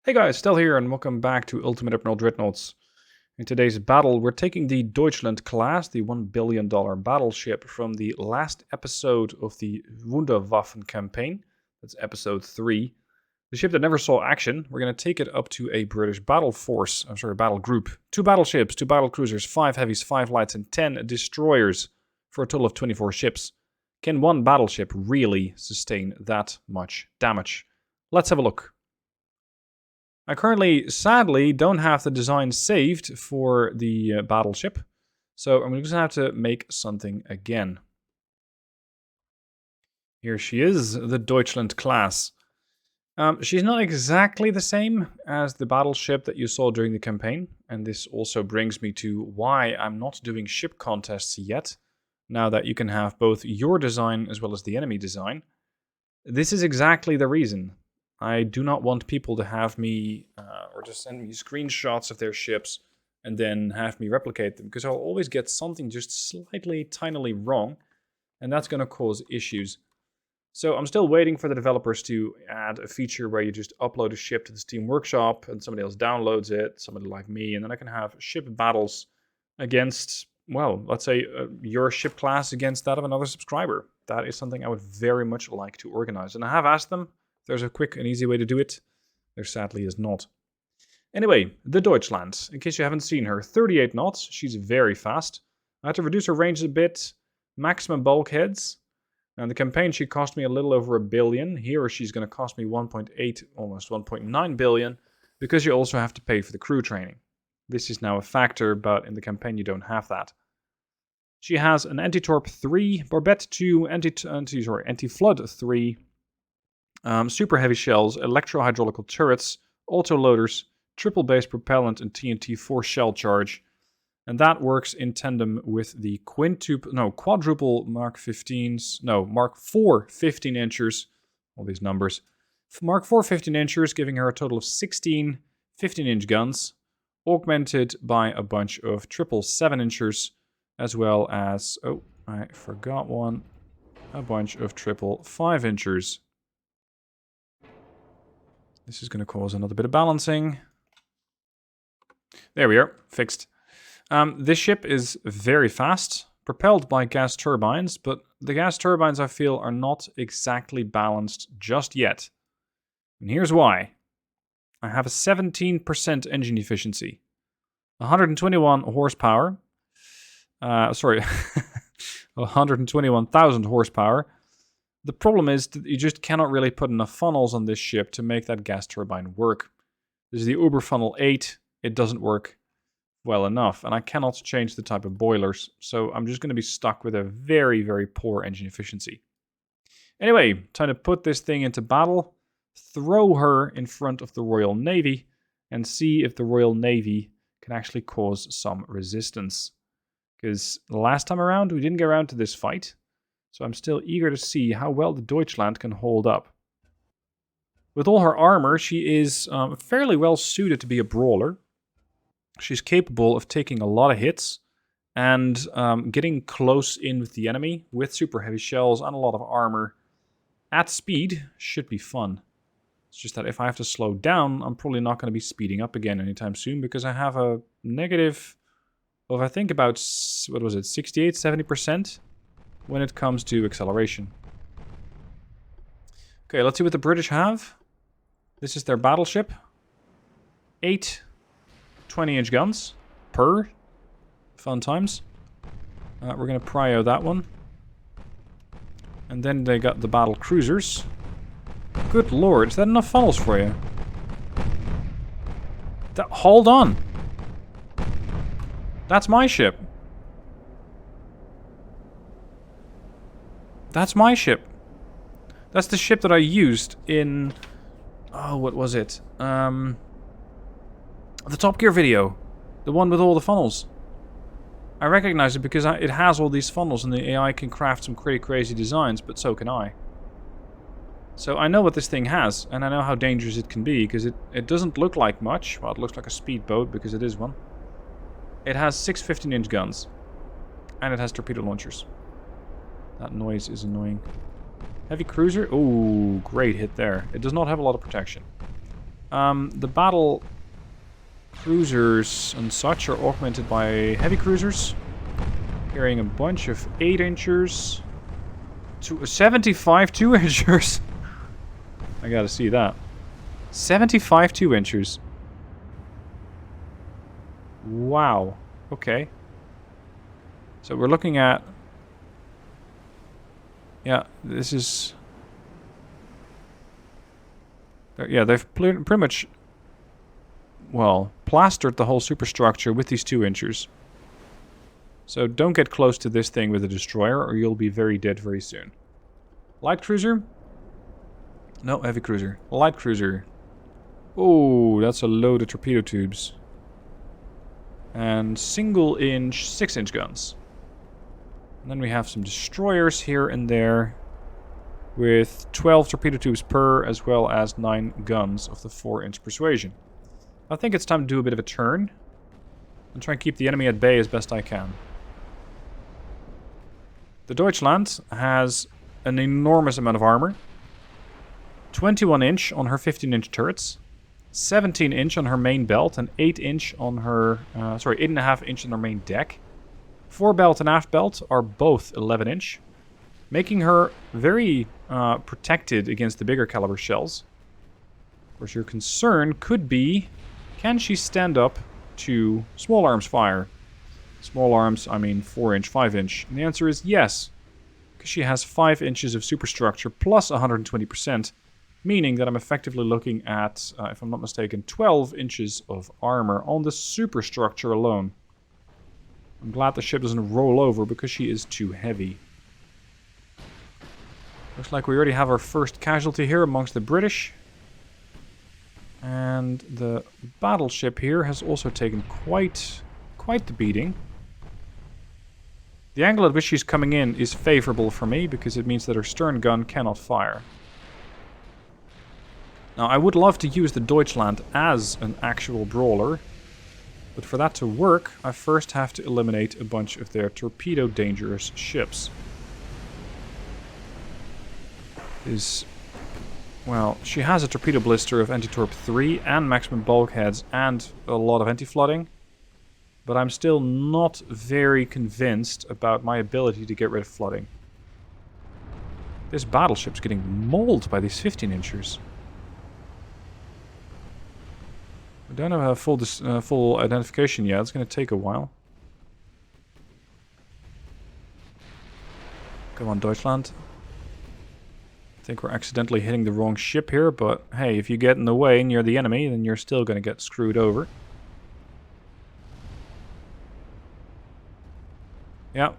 Hey guys, Stel here and welcome back to Ultimate Admiral Dreadnoughts. In today's battle, we're taking the Deutschland class, the $1 billion battleship from the last episode of the Wunderwaffen campaign. That's episode 3. The ship that never saw action. We're going to take it up to a British battle group. 2 battleships, 2 battlecruisers, 5 heavies, 5 lights, and 10 destroyers for a total of 24 ships. Can one battleship really sustain that much damage? Let's have a look. I currently, sadly, don't have the design saved for the battleship, so I'm just going to have to make something again. Here she is, the Deutschland class. She's not exactly the same as the battleship that you saw during the campaign, and this also brings me to why I'm not doing ship contests yet, now that you can have both your design as well as the enemy design. This is exactly the reason. I do not want people to have me, or to send me screenshots of their ships and then have me replicate them, because I'll always get something just slightly, tinily wrong, and that's going to cause issues. So I'm still waiting for the developers to add a feature where you just upload a ship to the Steam Workshop and somebody else downloads it, somebody like me, and then I can have ship battles against, well, let's say your ship class against that of another subscriber. That is something I would very much like to organize, and I have asked them. There's a quick and easy way to do it. There sadly is not. Anyway, the Deutschland. In case you haven't seen her, 38 knots. She's very fast. I had to reduce her range a bit. Maximum bulkheads. Now in the campaign she cost me a little over $1 billion. Here she's going to cost me 1.8, almost 1.9 billion, because you also have to pay for the crew training. This is now a factor, but in the campaign you don't have that. She has an anti-torp 3, barbette 2, anti-flood 3, super heavy shells, electro-hydraulical turrets, auto-loaders, triple-base propellant, and TNT 4 shell charge. And that works in tandem with the quadruple Mark 15s, Mark 4 15-inchers, all these numbers. Mark 4 15-inchers, giving her a total of 16 15-inch guns, augmented by a bunch of triple 7-inchers, as well as, oh, I forgot one, a bunch of triple 5-inchers. This is going to cause another bit of balancing. There we are, fixed. This ship is very fast, propelled by gas turbines, but the gas turbines I feel are not exactly balanced just yet. And here's why. I have a 17% engine efficiency, 121 horsepower, 121,000 horsepower. The problem is that you just cannot really put enough funnels on this ship to make that gas turbine work. This is the Uber Funnel 8. It doesn't work well enough, and I cannot change the type of boilers, so I'm just going to be stuck with a very, very poor engine efficiency. Anyway, time to put this thing into battle, throw her in front of the Royal Navy, and see if the Royal Navy can actually cause some resistance. Because the last time around, we didn't get around to this fight. So I'm still eager to see how well the Deutschland can hold up. With all her armor, she is fairly well suited to be a brawler. She's capable of taking a lot of hits and getting close in with the enemy with super heavy shells and a lot of armor. At speed, should be fun. It's just that if I have to slow down, I'm probably not going to be speeding up again anytime soon, because I have a negative of, I think, about, 68, 70%? When it comes to acceleration. Okay, let's see what the British have. This is their battleship. 8 20-inch guns per. Fun times. We're going to prio that one. And then they got the battle cruisers. Good lord, is that enough funnels for you? Hold on. That's my ship. That's my ship. That's the ship that I used in... Oh, what was it? The Top Gear video. The one with all the funnels. I recognize it because it has all these funnels and the AI can craft some pretty crazy designs, but so can I. So I know what this thing has, and I know how dangerous it can be, because it doesn't look like much. Well, it looks like a speedboat, because it is one. It has 6 15-inch guns. And it has torpedo launchers. That noise is annoying. Heavy cruiser. Oh, great hit there. It does not have a lot of protection. The battle cruisers and such are augmented by heavy cruisers, carrying a bunch of 8-inchers to 75 2-inchers. I gotta see that. 75 2-inchers. Wow. Okay. So we're looking at... Yeah, this is... Yeah, they've pretty much... Well, plastered the whole superstructure with these 2-inchers. So don't get close to this thing with a destroyer or you'll be very dead very soon. Light cruiser? No, heavy cruiser. Light cruiser. Oh, that's a load of torpedo tubes. And single-inch, 6-inch guns. And then we have some destroyers here and there with 12 torpedo tubes per, as well as 9 guns of the 4-inch persuasion. I think it's time to do a bit of a turn and try and keep the enemy at bay as best I can. The Deutschland has an enormous amount of armor. 21-inch on her 15-inch turrets, 17-inch on her main belt, and 8-inch on her, 8.5-inch on her main deck. Forebelt and aft belt are both 11-inch, making her very protected against the bigger caliber shells. Of course, your concern could be, can she stand up to small arms fire? Small arms, I mean 4-inch, 5-inch. And the answer is yes, because she has 5 inches of superstructure plus 120%, meaning that I'm effectively looking at, if I'm not mistaken, 12 inches of armor on the superstructure alone. I'm glad the ship doesn't roll over because she is too heavy. Looks like we already have our first casualty here amongst the British. And the battleship here has also taken quite the beating. The angle at which she's coming in is favorable for me because it means that her stern gun cannot fire. Now, I would love to use the Deutschland as an actual brawler, but for that to work, I first have to eliminate a bunch of their torpedo-dangerous ships. Well, she has a torpedo blister of anti-torp 3 and maximum bulkheads and a lot of anti-flooding, but I'm still not very convinced about my ability to get rid of flooding. This battleship's getting mauled by these 15-inchers. I don't have a full identification yet. It's going to take a while. Come on, Deutschland. I think we're accidentally hitting the wrong ship here, but hey, if you get in the way and you're the enemy, then you're still going to get screwed over. Yeah.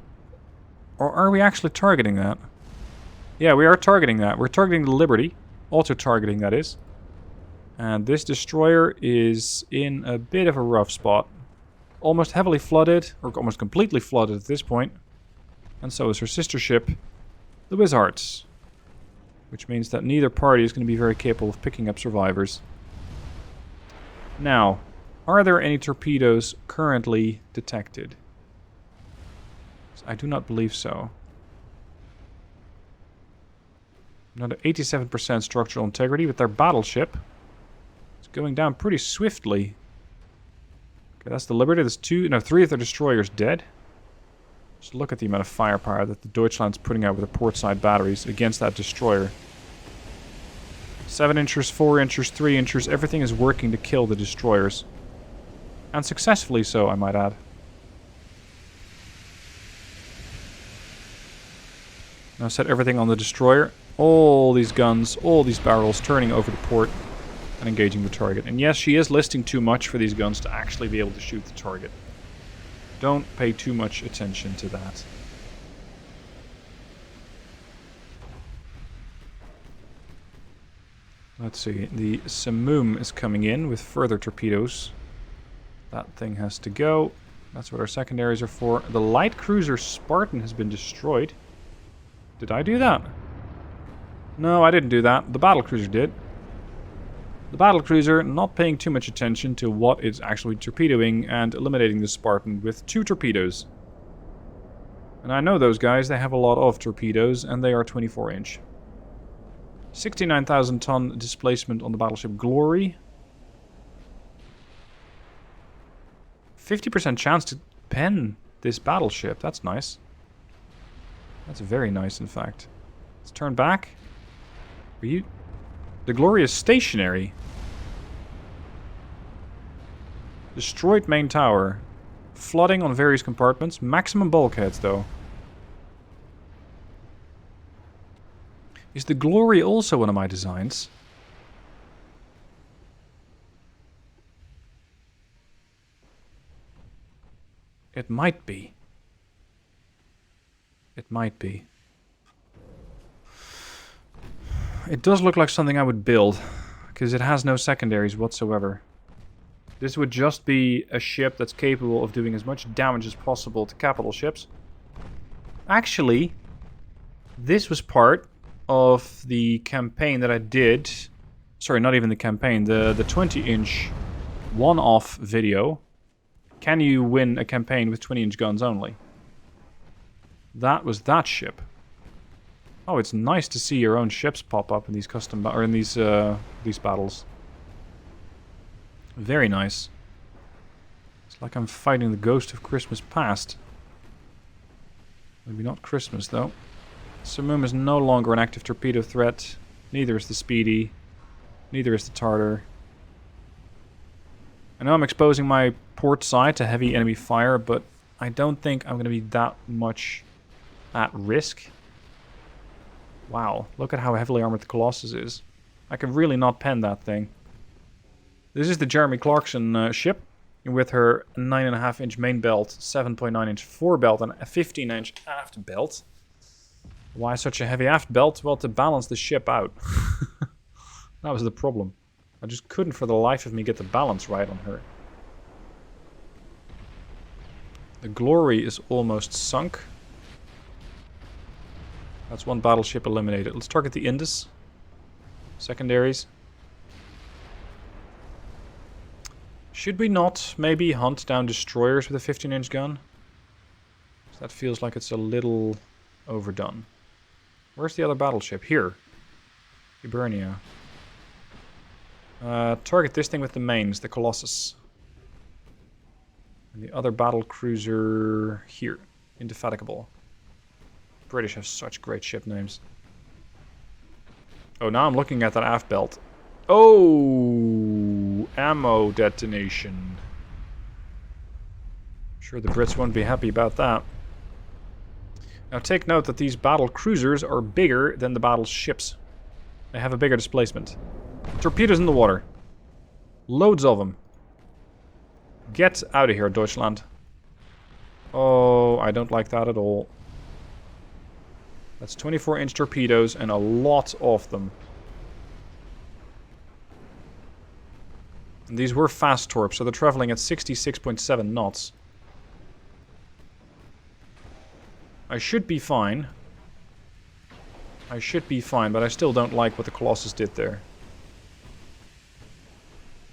Or are we actually targeting that? Yeah, we are targeting that. We're targeting the Liberty. Auto-targeting, that is. And this destroyer is in a bit of a rough spot. Almost heavily flooded, or almost completely flooded at this point. And so is her sister ship, the Wizards. Which means that neither party is going to be very capable of picking up survivors. Now, are there any torpedoes currently detected? I do not believe so. Another 87% structural integrity with their battleship. Going down pretty swiftly. Okay, that's the Liberty. There's 3 of their destroyers dead. Just look at the amount of firepower that the Deutschland's putting out with the portside batteries against that destroyer. 7-inchers, 4-inchers, 3-inchers, everything is working to kill the destroyers. And successfully so, I might add. Now set everything on the destroyer. All these guns, all these barrels turning over the port. And engaging the target. And yes, she is listing too much for these guns to actually be able to shoot the target. Don't pay too much attention to that. Let's see, the Simoom is coming in with further torpedoes. That thing has to go. That's what our secondaries are for. The light cruiser Spartan has been destroyed. Did I do that? No, I didn't do that. The battlecruiser did. The battlecruiser not paying too much attention to what it's actually torpedoing and eliminating the Spartan with 2 torpedoes. And I know those guys, they have a lot of torpedoes and they are 24-inch. 69,000 ton displacement on the battleship Glory. 50% chance to pen this battleship. That's nice. That's very nice, in fact. Let's turn back. Are you... The Glory is stationary. Destroyed main tower. Flooding on various compartments. Maximum bulkheads, though. Is the Glory also one of my designs? It might be. It might be. It does look like something I would build, because it has no secondaries whatsoever. This would just be a ship that's capable of doing as much damage as possible to capital ships. Actually, this was part of the campaign that I did. Sorry, not even the campaign. The 20-inch one-off video. Can you win a campaign with 20-inch guns only? That was that ship. Oh, it's nice to see your own ships pop up in these custom or in these battles. Very nice. It's like I'm fighting the ghost of Christmas past. Maybe not Christmas though. Samum is no longer an active torpedo threat. Neither is the Speedy. Neither is the Tartar. I know I'm exposing my port side to heavy enemy fire, but I don't think I'm going to be that much at risk. Wow, look at how heavily armored the Colossus is. I can really not pen that thing. This is the Jeremy Clarkson ship, with her 9.5-inch main belt, 7.9-inch forebelt, and a 15-inch aft belt. Why such a heavy aft belt? Well, to balance the ship out. That was the problem. I just couldn't for the life of me get the balance right on her. The Glory is almost sunk. That's one battleship eliminated. Let's target the Indus. Secondaries. Should we not maybe hunt down destroyers with a 15-inch gun? That feels like it's a little overdone. Where's the other battleship? Here. Hibernia. Target this thing with the mains, the Colossus. And the other battle cruiser here. Indefatigable. British have such great ship names. Oh, now I'm looking at that aft belt. Oh, ammo detonation. Sure, the Brits won't be happy about that. Now take note that these battle cruisers are bigger than the battleships. They have a bigger displacement. Torpedoes in the water. Loads of them. Get out of here, Deutschland. Oh, I don't like that at all. That's 24-inch torpedoes and a lot of them. And these were fast torps, so they're traveling at 66.7 knots. I should be fine. I should be fine, but I still don't like what the Colossus did there.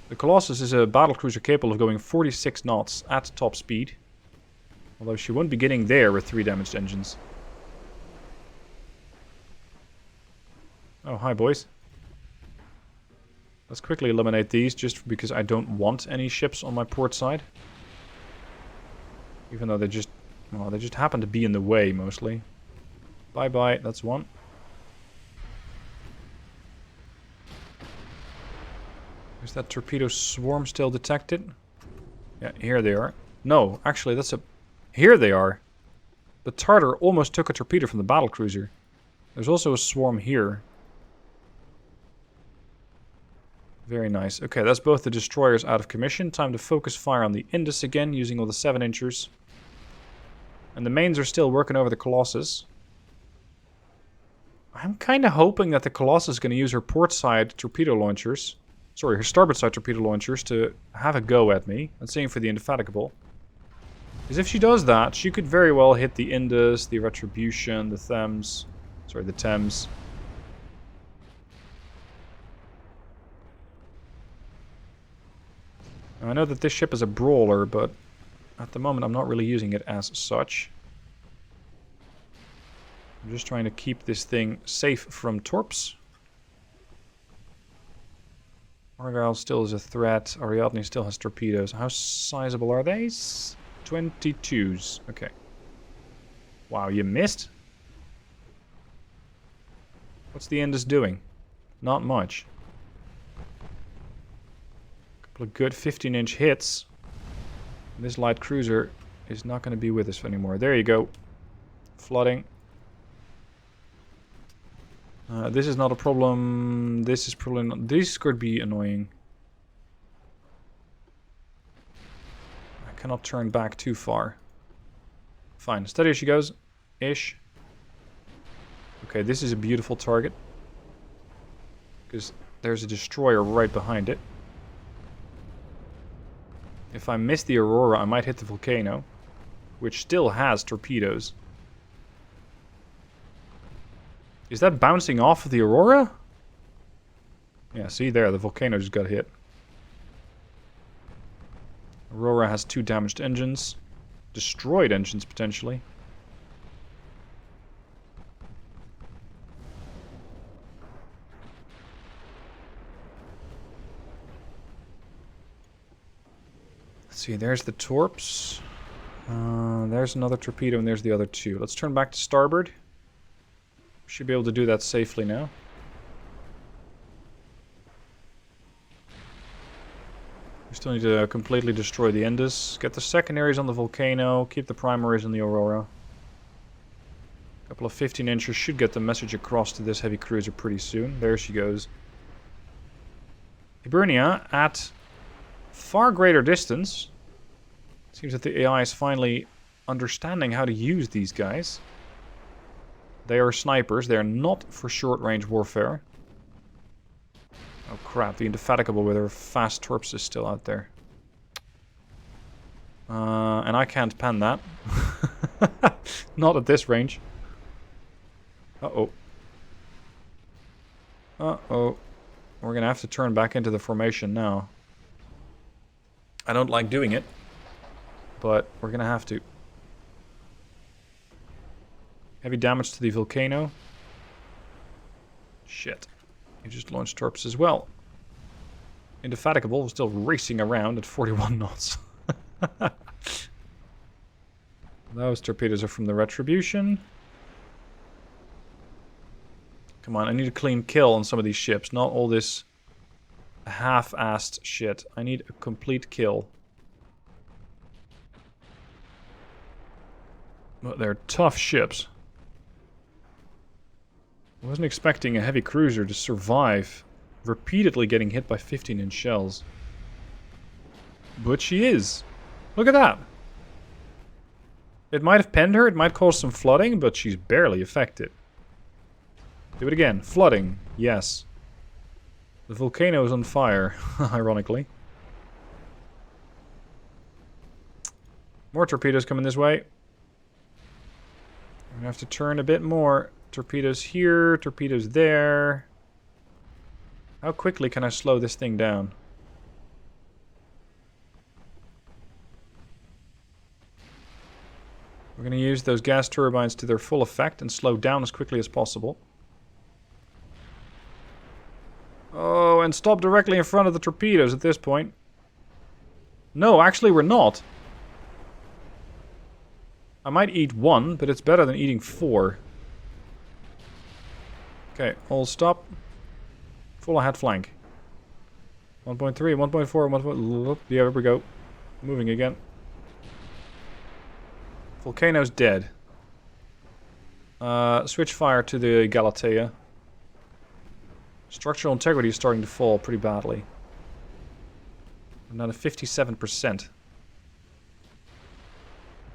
The Colossus is a battlecruiser capable of going 46 knots at top speed. Although she won't be getting there with 3 damaged engines. Oh, hi boys. Let's quickly eliminate these, just because I don't want any ships on my port side. Even though they just happen to be in the way, mostly. Bye-bye, that's one. Is that torpedo swarm still detected? Yeah, here they are. No, actually, that's a... Here they are! The Tartar almost took a torpedo from the battlecruiser. There's also a swarm here. Very nice. Okay, that's both the destroyers out of commission. Time to focus fire on the Indus again, using all the 7-inchers. And the mains are still working over the Colossus. I'm kind of hoping that the Colossus is going to use her port side torpedo launchers. Sorry, her starboard side torpedo launchers to have a go at me. And same for the Indefatigable. Because if she does that, she could very well hit the Indus, the Retribution, the Thames. Sorry, the Thames. Now, I know that this ship is a brawler, but at the moment I'm not really using it as such. I'm just trying to keep this thing safe from torps. Argyle still is a threat. Ariadne still has torpedoes. How sizable are they? 22s. Okay. Wow, you missed? What's the Indus doing? Not much. A couple of good 15-inch hits. This light cruiser is not going to be with us anymore. There you go. Flooding. This is not a problem. This is probably not. This could be annoying. I cannot turn back too far. Fine. Steady as she goes. Ish. Okay, this is a beautiful target. Because there's a destroyer right behind it. If I miss the Aurora, I might hit the volcano. Which still has torpedoes. Is that bouncing off of the Aurora? Yeah, see there, the volcano just got hit. Aurora has 2 damaged engines. Destroyed engines, potentially. Let's see, there's the torps. There's another torpedo and there's the other 2. Let's turn back to starboard. Should be able to do that safely now. We still need to completely destroy the Indus. Get the secondaries on the volcano. Keep the primaries on the Aurora. A couple of 15-inchers should get the message across to this heavy cruiser pretty soon. There she goes. Hibernia at far greater distance. Seems that the AI is finally understanding how to use these guys. They are snipers. They are not for short-range warfare. Oh crap, the Indefatigable with her fast torps is still out there. And I can't pen that. Not at this range. Uh-oh. Uh-oh. We're gonna have to turn back into the formation now. I don't like doing it, but we're gonna have to. Heavy damage to the volcano. Shit. He just launched torps as well. Indefatigable was still racing around at 41 knots. Those torpedoes are from the Retribution. Come on, I need a clean kill on some of these ships. Not all this half-assed shit. I need a complete kill. But they're tough ships. I wasn't expecting a heavy cruiser to survive repeatedly getting hit by 15-inch shells. But she is. Look at that. It might have penned her, it might cause some flooding, but she's barely affected. Do it again. Flooding. Yes. The volcano is on fire, ironically. More torpedoes coming this way. I'm gonna have to turn a bit more. Torpedoes here, torpedoes there. How quickly can I slow this thing down? We're going to use those gas turbines to their full effect and slow down as quickly as possible. Oh, and stop directly in front of the torpedoes at this point. No, actually we're not. I might eat 1, but it's better than eating 4. Okay, all stop. Full ahead flank. 1.3, 1.4, 1.4. Yeah, there we go. Moving again. Volcano's dead. Switch fire to the Galatea. Structural integrity is starting to fall pretty badly. I'm down to 57%.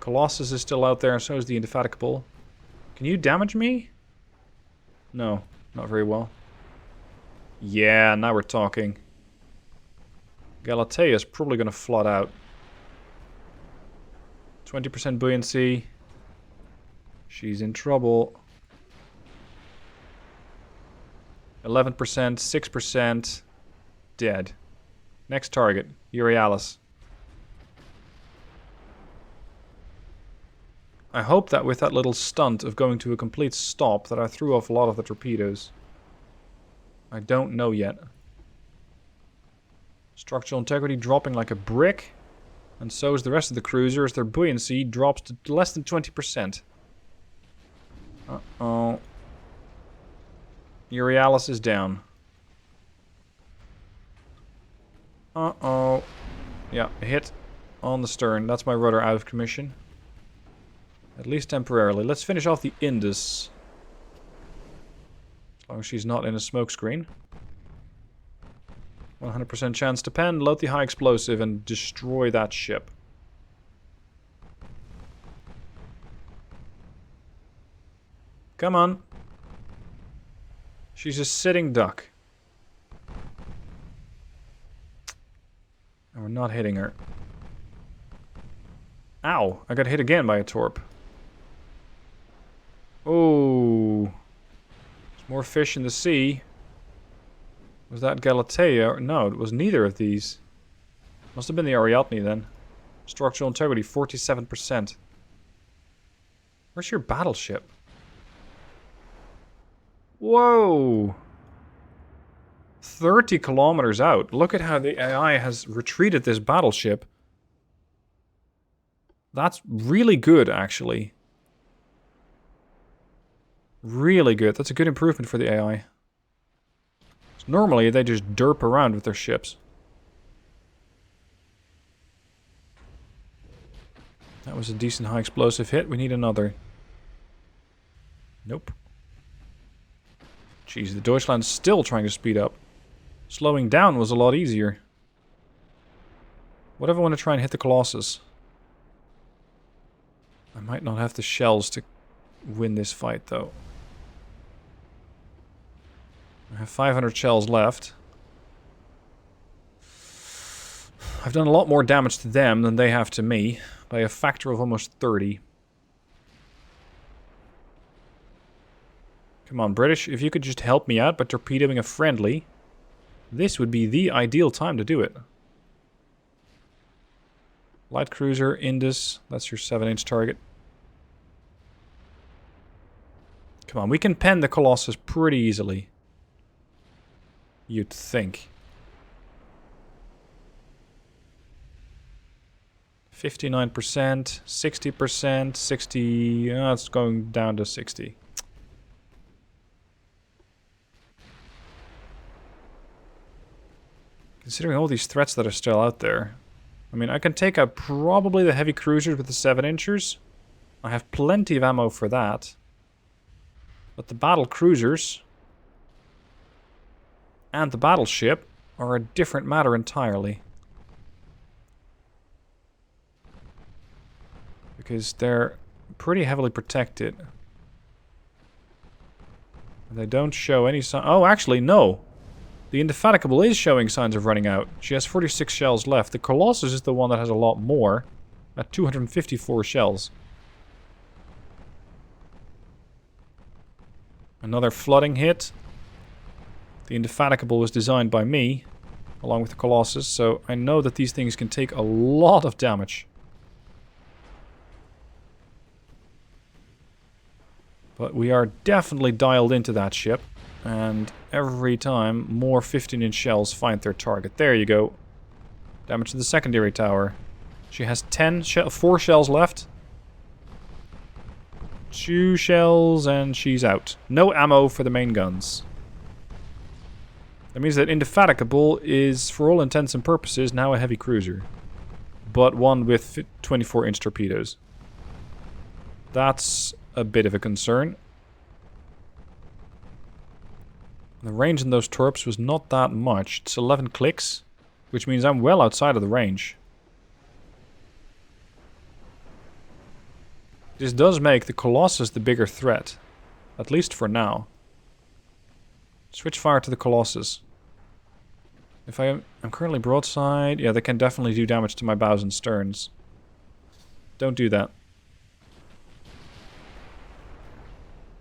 Colossus is still out there, and so is the Indefatigable. Can you damage me? No, not very well. Yeah, now we're talking. Galatea is probably going to flood out. 20% buoyancy. She's in trouble. 11%, 6%. Dead. Next target, Euryalus. I hope that with that little stunt of going to a complete stop that I threw off a lot of the torpedoes. I don't know yet. Structural integrity dropping like a brick. And so is the rest of the cruisers. Their buoyancy drops to less than 20%. Uh-oh. Euryalus is down. Uh-oh. Yeah, a hit on the stern. That's my rudder out of commission. At least temporarily. Let's finish off the Indus. As long as she's not in a smoke screen. 100% chance to pen, load the high explosive and destroy that ship. Come on. She's a sitting duck. And we're not hitting her. Ow! I got hit again by a torp. Oh. There's more fish in the sea. Was that Galatea? No, it was neither of these. Must have been the Ariadne then. Structural integrity, 47%. Where's your battleship? Whoa! 30 kilometers out. Look at how the AI has retreated this battleship. That's really good, actually. Really good. That's a good improvement for the AI. Normally, they just derp around with their ships. That was a decent high explosive hit. We need another. Nope. Jeez, the Deutschland's still trying to speed up. Slowing down was a lot easier. What if I want to try and hit the Colossus? I might not have the shells to win this fight, though. I have 500 shells left. I've done a lot more damage to them than they have to me, by a factor of almost 30. Come on, British, if you could just help me out by torpedoing a friendly, this would be the ideal time to do it. Light cruiser, Indus, that's your 7-inch target. Come on, we can pen the Colossus pretty easily. You'd think. 59%, 60%, 60... it's going down to 60. Considering all these threats that are still out there. I mean, I can take out probably the heavy cruisers with the 7-inchers. I have plenty of ammo for that. But the battle cruisers and the battleship are a different matter entirely. Because they're pretty heavily protected. They don't show any sign. Oh, actually, no. The Indefatigable is showing signs of running out. She has 46 shells left. The Colossus is the one that has a lot more. At 254 shells. Another flooding hit. The Indefatigable was designed by me, along with the Colossus, so I know that these things can take a lot of damage. But we are definitely dialed into that ship, and every time more 15-inch shells find their target. There you go. Damage to the secondary tower. She has 4 shells left. 2 shells and she's out. No ammo for the main guns. That means that Indefatigable is, for all intents and purposes, now a heavy cruiser. But one with 24-inch torpedoes. That's a bit of a concern. The range in those torps was not that much. It's 11 clicks, which means I'm well outside of the range. This does make the Colossus the bigger threat. At least for now. Switch fire to the Colossus. If I'm currently broadside, yeah, they can definitely do damage to my bows and sterns. Don't do that.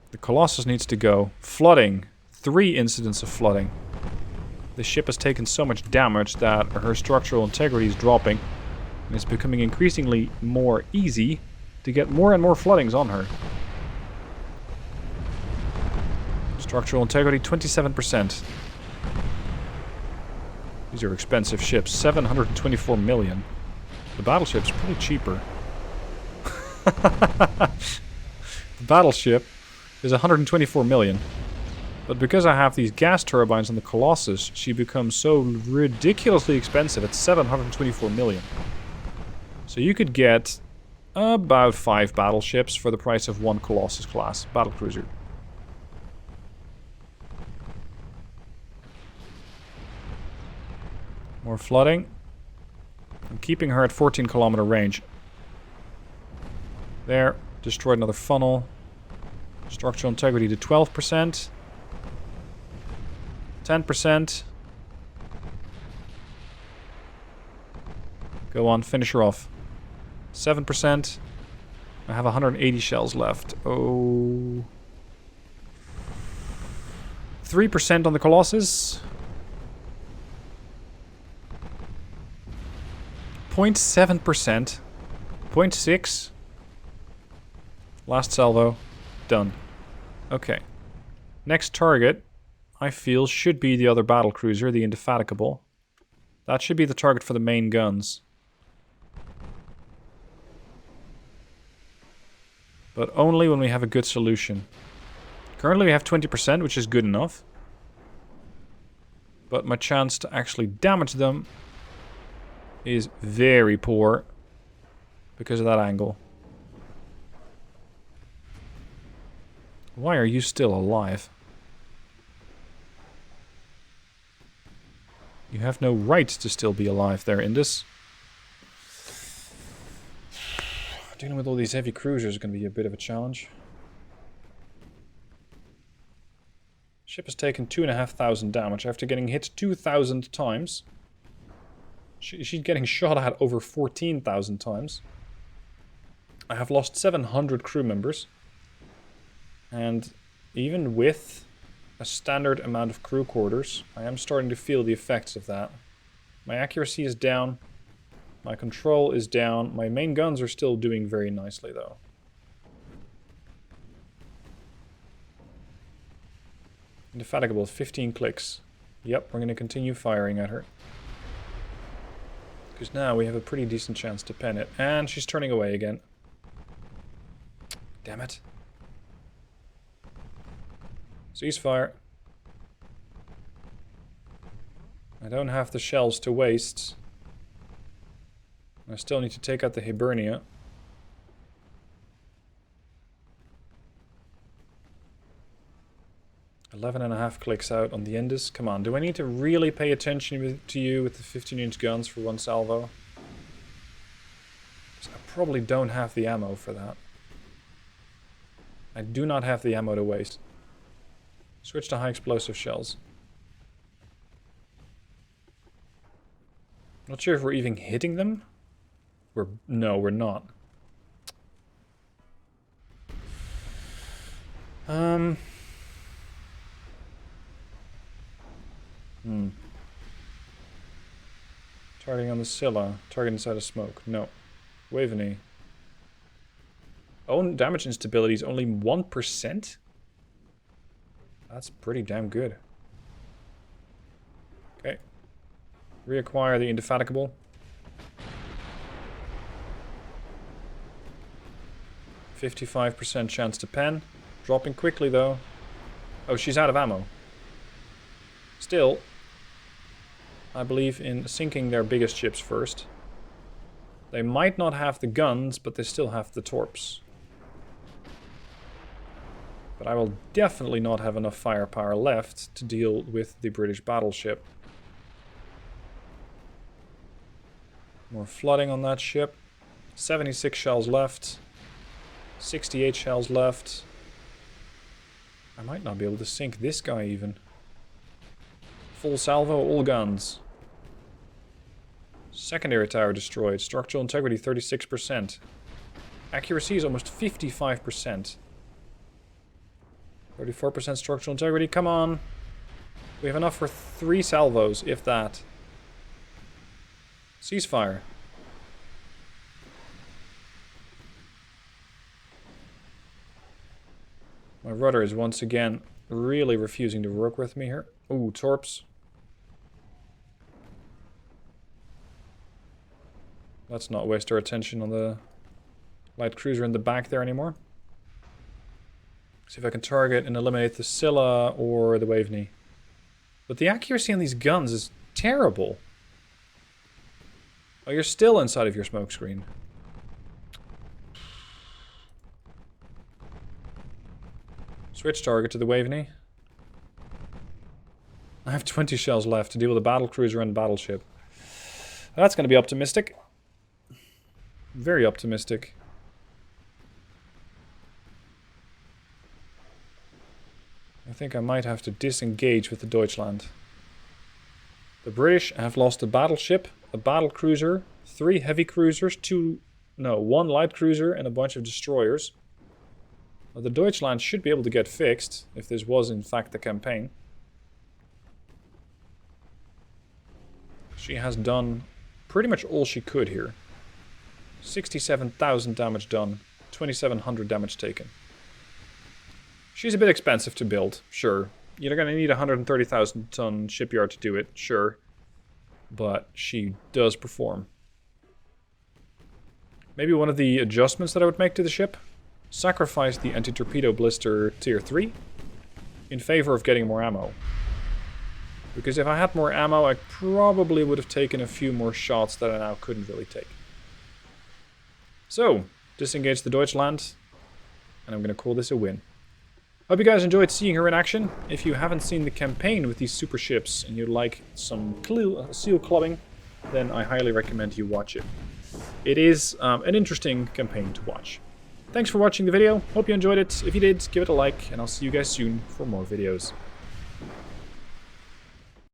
The Colossus needs to go. Flooding. 3 incidents of flooding. The ship has taken so much damage that her structural integrity is dropping. And it's becoming increasingly more easy to get more and more floodings on her. Structural integrity, 27%. These are expensive ships. 724 million. The battleship's pretty cheaper. The battleship is 124 million. But because I have these gas turbines on the Colossus, she becomes so ridiculously expensive at 724 million. So you could get about 5 battleships for the price of 1 Colossus class battlecruiser. More flooding. I'm keeping her at 14 kilometer range. There. Destroyed another funnel. Structural integrity to 12%. 10%. Go on, finish her off. 7%. I have 180 shells left. Oh. 3% on the Colossus. 0.7%. 0.6. Last salvo. Done. Okay. Next target, I feel, should be the other battlecruiser, the Indefatigable. That should be the target for the main guns. But only when we have a good solution. Currently we have 20%, which is good enough. But my chance to actually damage them is very poor because of that angle. Why are you still alive? You have no right to still be alive there, Indus. Dealing with all these heavy cruisers is going to be a bit of a challenge. Ship has taken 2,500 damage after getting hit 2,000 times. She's getting shot at over 14,000 times. I have lost 700 crew members. And even with a standard amount of crew quarters, I am starting to feel the effects of that. My accuracy is down. My control is down. My main guns are still doing very nicely, though. Indefatigable, 15 clicks. Yep, we're going to continue firing at her. Because now we have a pretty decent chance to pen it. And she's turning away again. Damn it. Ceasefire. I don't have the shells to waste. I still need to take out the Hibernia. .5 clicks out on the Indus. Come on, do I need to really pay attention to you with the 15-inch guns for 1 salvo? I probably don't have the ammo for that. I do not have the ammo to waste. Switch to high explosive shells. Not sure if we're even hitting them. No, we're not. Targeting on the Scylla. Target inside of smoke. No. Waveney. Own damage instability is only 1%? That's pretty damn good. Okay. Reacquire the Indefatigable. 55% chance to pen. Dropping quickly though. Oh, she's out of ammo. Still, I believe in sinking their biggest ships first. They might not have the guns, but they still have the torps. But I will definitely not have enough firepower left to deal with the British battleship. More flooding on that ship. 76 shells left. 68 shells left. I might not be able to sink this guy even. Full salvo, all guns. Secondary tower destroyed. Structural integrity 36%. Accuracy is almost 55%. 34% structural integrity, come on. We have enough for 3 salvos, if that. Ceasefire. My rudder is once again really refusing to work with me here. Ooh, torps. Let's not waste our attention on the light cruiser in the back there anymore. See if I can target and eliminate the Scylla or the Waveney. But the accuracy on these guns is terrible. Oh, you're still inside of your smoke screen. Switch target to the Waveney. I have 20 shells left to deal with the battle cruiser and battleship. That's going to be optimistic. Very optimistic. I think I might have to disengage with the Deutschland. The British have lost a battleship, a battle cruiser, 3 heavy cruisers, 1 light cruiser and a bunch of destroyers. Well, the Deutschland should be able to get fixed, if this was in fact the campaign. She has done pretty much all she could here. 67,000 damage done, 2,700 damage taken. She's a bit expensive to build, sure. You're going to need a 130,000 ton shipyard to do it, sure. But she does perform. Maybe one of the adjustments that I would make to the ship? Sacrifice the anti-torpedo blister tier 3 in favor of getting more ammo. Because if I had more ammo, I probably would have taken a few more shots that I now couldn't really take. So, disengage the Deutschland, and I'm going to call this a win. Hope you guys enjoyed seeing her in action. If you haven't seen the campaign with these super ships and you'd like some seal clubbing, then I highly recommend you watch it. It is an interesting campaign to watch. Thanks for watching the video. Hope you enjoyed it. If you did, give it a like, and I'll see you guys soon for more videos.